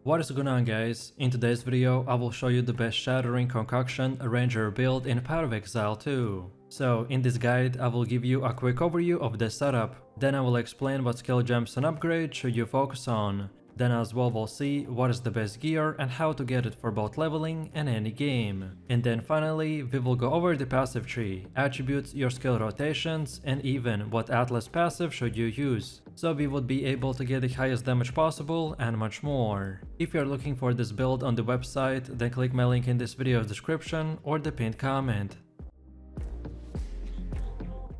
What is going on, guys? In today's video I will show you the best shattering concoction ranger build in POE Exile 2. So in this guide I will give you a quick overview of the setup, then I will explain what skill gems and upgrades should you focus on. Then as well we'll see what is the best gear and how to get it for both leveling and any game. And then finally we will go over the passive tree, attributes, your skill rotations, and even what atlas passive should you use, so we would be able to get the highest damage possible and much more. If you're looking for this build on the website, then click my link in this video's description or the pinned comment.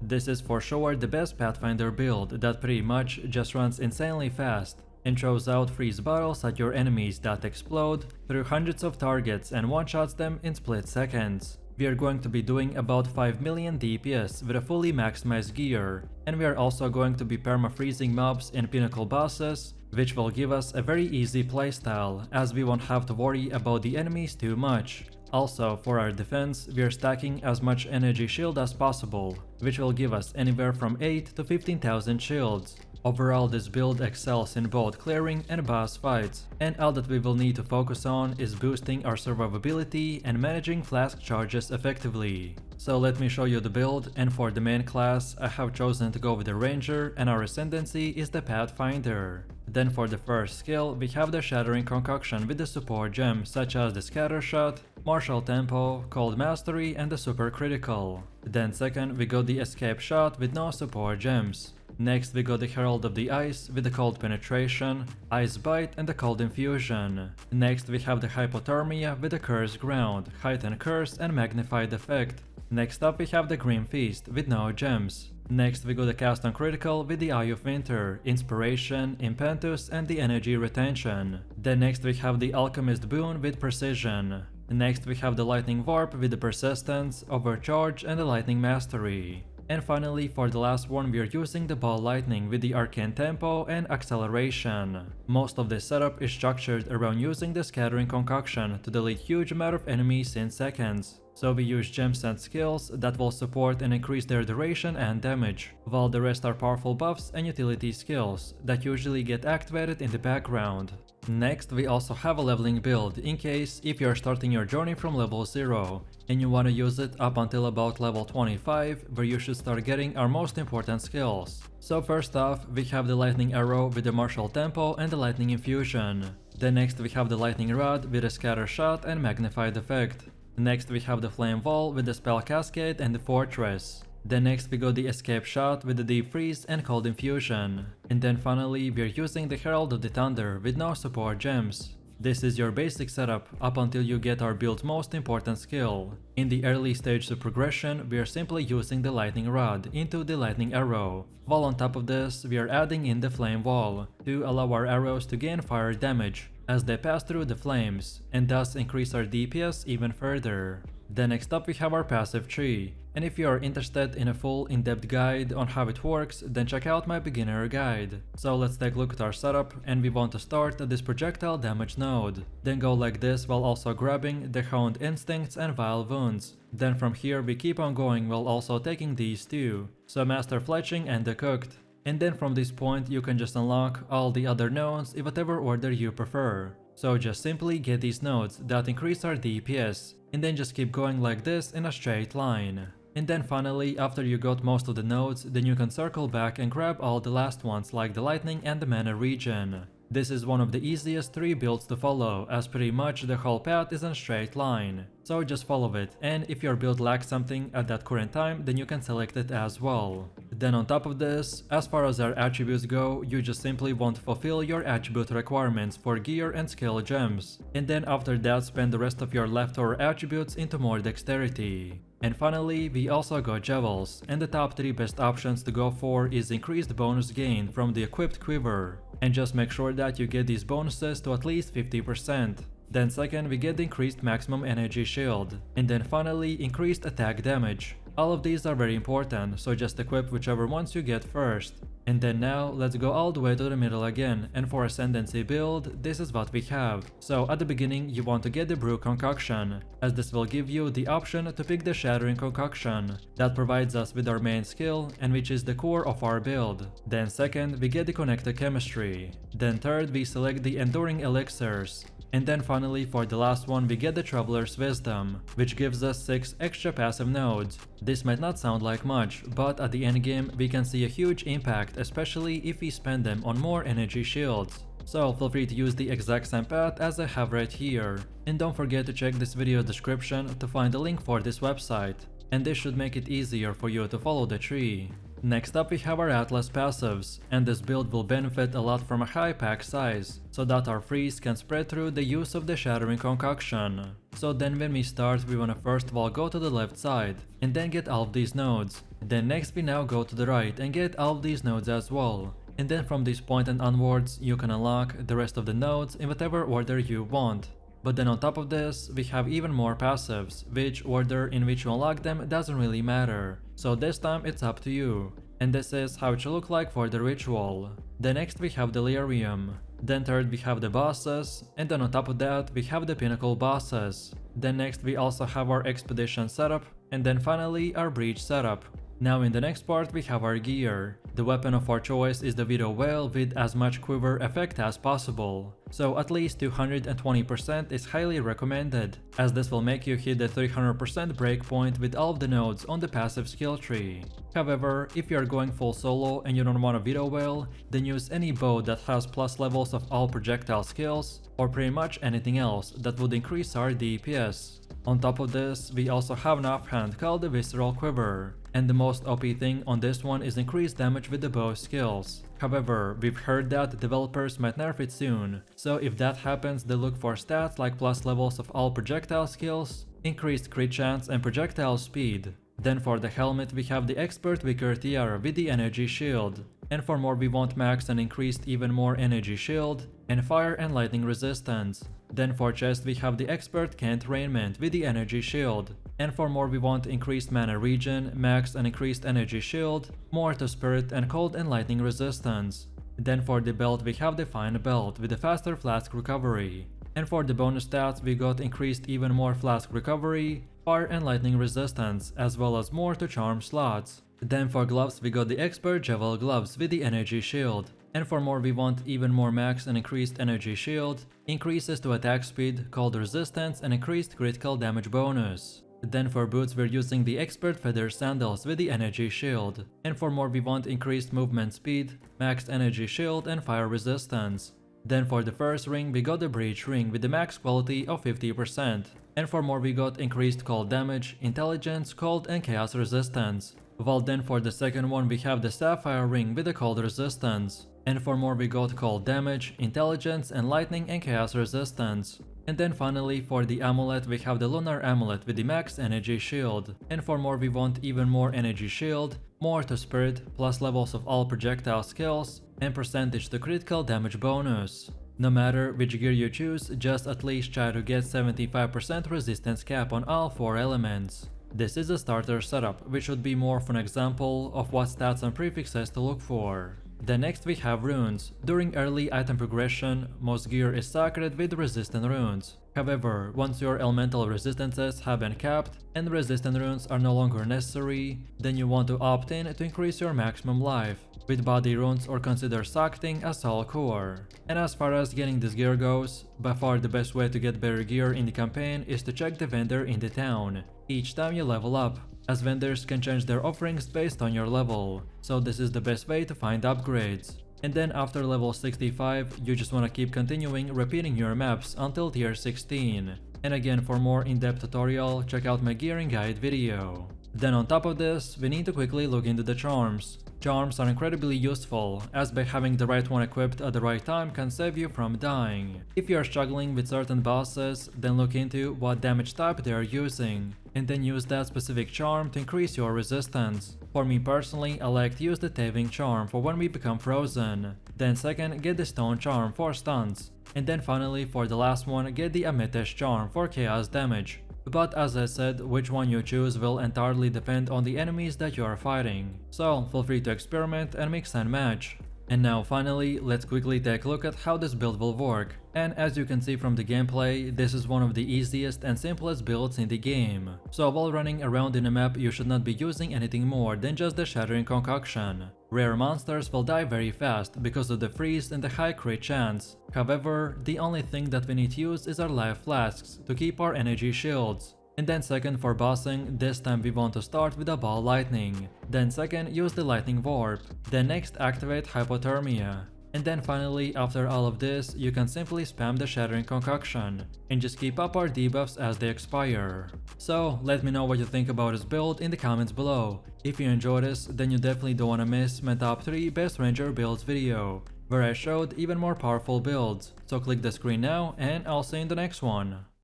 This is for sure the best Pathfinder build that pretty much just runs insanely fast and throws out freeze bottles at your enemies that explode through hundreds of targets and one-shots them in split seconds. We are going to be doing about 5 million DPS with a fully maximized gear, and we are also going to be perma-freezing mobs and pinnacle bosses, which will give us a very easy playstyle as we won't have to worry about the enemies too much. Also, for our defense, we are stacking as much energy shield as possible, which will give us anywhere from 8 to 15,000 shields. Overall, this build excels in both clearing and boss fights, and all that we will need to focus on is boosting our survivability and managing flask charges effectively. So let me show you the build, and for the main class I have chosen to go with the ranger and our ascendancy is the pathfinder. Then for the first skill we have the shattering concoction with the support gems such as the scatter shot, martial tempo, cold mastery, and the super critical. Then second we got the escape shot with no support gems. Next we got the Herald of the Ice with the cold penetration, ice bite, and the cold infusion. Next we have the hypothermia with the cursed ground, heightened curse, and magnified effect. Next up we have the grim feast with no gems. Next we got the cast on critical with the Eye of Winter, inspiration, impetus, and the energy retention. Then next we have the alchemist boon with precision. Next we have the lightning warp with the persistence, overcharge, and the lightning mastery. And finally, for the last one, we are using the ball lightning with the arcane tempo and acceleration. Most of this setup is structured around using the scattering concoction to delete huge amount of enemies in seconds. So we use gems and skills that will support and increase their duration and damage, while the rest are powerful buffs and utility skills that usually get activated in the background. Next, we also have a leveling build in case if you're starting your journey from level 0 and you want to use it up until about level 25, where you should start getting our most important skills. So first off, we have the lightning arrow with the martial tempo and the lightning infusion. Then next we have the lightning rod with the scatter shot and magnified effect. Next we have the flame wall with the spell cascade and the fortress. Then next we got the escape shot with the deep freeze and cold infusion. And then finally we are using the Herald of the Thunder with no support gems. This is your basic setup up until you get our build's most important skill. In the early stage of progression we are simply using the lightning rod into the lightning arrow, while on top of this we are adding in the flame wall to allow our arrows to gain fire damage as they pass through the flames, and thus increase our DPS even further. Then next up we have our passive tree, and if you are interested in a full in-depth guide on how it works, then check out my beginner guide. So let's take a look at our setup, and we want to start at this projectile damage node. Then go like this while also grabbing the honed instincts and vile wounds. Then from here we keep on going while also taking these two, so master fletching and the cooked. And then from this point you can just unlock all the other nodes in whatever order you prefer. So just simply get these nodes that increase our DPS, and then just keep going like this in a straight line. And then finally, after you got most of the nodes, then you can circle back and grab all the last ones like the lightning and the mana regen. This is one of the easiest 3 builds to follow, as pretty much the whole path is in a straight line. So just follow it, and if your build lacks something at that current time, then you can select it as well. Then on top of this, as far as our attributes go, you just simply want to fulfill your attribute requirements for gear and skill gems. And then after that spend the rest of your leftover attributes into more dexterity. And finally, we also got jewels, and the top 3 best options to go for is increased bonus gain from the equipped quiver. And just make sure that you get these bonuses to at least 50%. Then second, we get the increased maximum energy shield. And then finally, increased attack damage. All of these are very important, so just equip whichever ones you get first. And then now, let's go all the way to the middle again, and for Ascendancy build, this is what we have. So at the beginning, you want to get the Brew Concoction, as this will give you the option to pick the Shattering Concoction. That provides us with our main skill, and which is the core of our build. Then second, we get the Connected Chemistry. Then third, we select the Enduring Elixirs. And then finally, for the last one, we get the Traveler's Wisdom, which gives us 6 extra passive nodes. This might not sound like much, but at the endgame, we can see a huge impact, especially if we spend them on more energy shields. So feel free to use the exact same path as I have right here. And don't forget to check this video description to find a link for this website. And this should make it easier for you to follow the tree. Next up we have our Atlas passives, and this build will benefit a lot from a high pack size, so that our freeze can spread through the use of the Shattering Concoction. So then when we start, we wanna first of all go to the left side, and then get all of these nodes. Then next we now go to the right and get all of these nodes as well. And then from this point and onwards, you can unlock the rest of the nodes in whatever order you want. But then on top of this, we have even more passives, which order in which you unlock them doesn't really matter. So this time it's up to you. And this is how it should look like for the ritual. Then next we have Delirium. Then third we have the bosses, and then on top of that we have the pinnacle bosses. Then next we also have our expedition setup, and then finally our breach setup. Now in the next part we have our gear. The weapon of our choice is the Widow Whale with as much quiver effect as possible. So at least 220% is highly recommended, as this will make you hit the 300% breakpoint with all of the nodes on the passive skill tree. However, if you are going full solo and you don't want a Widow Whale, then use any bow that has plus levels of all projectile skills, or pretty much anything else that would increase our DPS. On top of this, we also have an offhand called the Visceral Quiver, and the most OP thing on this one is increased damage with the bow skills. However, we've heard that developers might nerf it soon, so if that happens, they look for stats like plus levels of all projectile skills, increased crit chance and projectile speed. Then for the helmet we have the Expert Wicker Tiara with the energy shield, and for more we want max and increased even more energy shield, and fire and lightning resistance. Then for chest we have the Expert Cant Raiment with the energy shield, and for more we want increased mana regen, max and increased energy shield, more to spirit and cold and lightning resistance. Then for the belt we have the Fine Belt with the faster flask recovery, and for the bonus stats we got increased even more flask recovery, fire and lightning resistance, as well as more to charm slots. Then for gloves we got the Expert Javel Gloves with the energy shield, and for more we want even more max and increased energy shield, increases to attack speed, cold resistance and increased critical damage bonus. Then for boots we're using the Expert Feather Sandals with the energy shield, and for more we want increased movement speed, max energy shield and fire resistance. Then for the first ring we got the Breach Ring with the max quality of 50%, and for more we got increased cold damage, intelligence, cold and chaos resistance. While then for the second one we have the Sapphire Ring with the cold resistance, and for more we got cold damage, intelligence and lightning and chaos resistance. And then finally for the amulet we have the Lunar Amulet with the max energy shield, and for more we want even more energy shield, more to spirit, plus levels of all projectile skills, and percentage to critical damage bonus. No matter which gear you choose, just at least try to get 75% resistance cap on all 4 elements. This is a starter setup, which would be more of an example of what stats and prefixes to look for. Then next we have runes. During early item progression, most gear is sacred with resistant runes. However, once your elemental resistances have been capped and resistant runes are no longer necessary, then you want to opt in to increase your maximum life with body runes or consider sacting as soul core. And as far as getting this gear goes, by far the best way to get better gear in the campaign is to check the vendor in the town each time you level up, as vendors can change their offerings based on your level, so this is the best way to find upgrades. And then after level 65, you just wanna keep continuing repeating your maps until tier 16. And again, for more in-depth tutorial, check out my gearing guide video. Then on top of this, we need to quickly look into the charms. Charms are incredibly useful, as by having the right one equipped at the right time can save you from dying. If you are struggling with certain bosses, then look into what damage type they are using, and then use that specific charm to increase your resistance. For me personally, I like to use the Taving charm for when we become frozen. Then second, get the Stone charm for stuns. And then finally for the last one, get the Amethyst Charm for chaos damage. But as I said, which one you choose will entirely depend on the enemies that you are fighting, so feel free to experiment and mix and match. And now finally, let's quickly take a look at how this build will work. And as you can see from the gameplay, this is one of the easiest and simplest builds in the game. So while running around in a map, you should not be using anything more than just the Shattering Concoction. Rare monsters will die very fast because of the freeze and the high crit chance. However, the only thing that we need to use is our life flasks to keep our energy shields. And then second for bossing, this time we want to start with a ball lightning. Then second, use the lightning warp. Then next activate hypothermia. And then finally, after all of this, you can simply spam the Shattering Concoction and just keep up our debuffs as they expire. So let me know what you think about this build in the comments below. If you enjoyed this, then you definitely don't want to miss my top 3 best ranger builds video, where I showed even more powerful builds. So click the screen now and I'll see you in the next one.